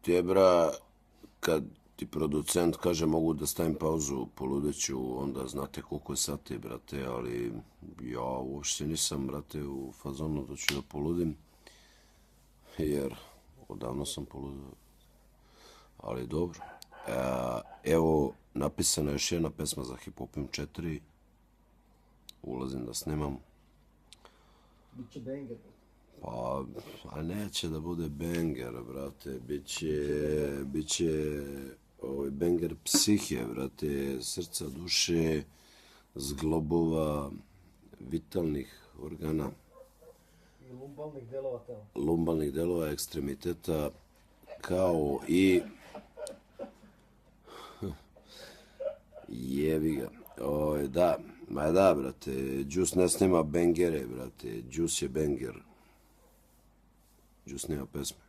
Tjebra, kad ti producent kaže mogu da stavim pauzu, poludeću, onda znate koliko je sati, brate, ali ja uopšte nisam, brate, u fazonu da ću da poludim, jer odavno sam poludio, ali dobro. Evo, napisana je još jedna pesma za Hip Hopim 4, ulazim da snimam. Biće banger. Pa neće da bude banger, brate, biće banger psihe, brate, srca, duše, zglobova, vitalnih organa, I lumbalnih delova tela. lumbalnih delova, ekstremiteta, kao i jebi ga. Da, brate, Juice ne snima bangere, brate, Juice je banger. Juice nema pesme.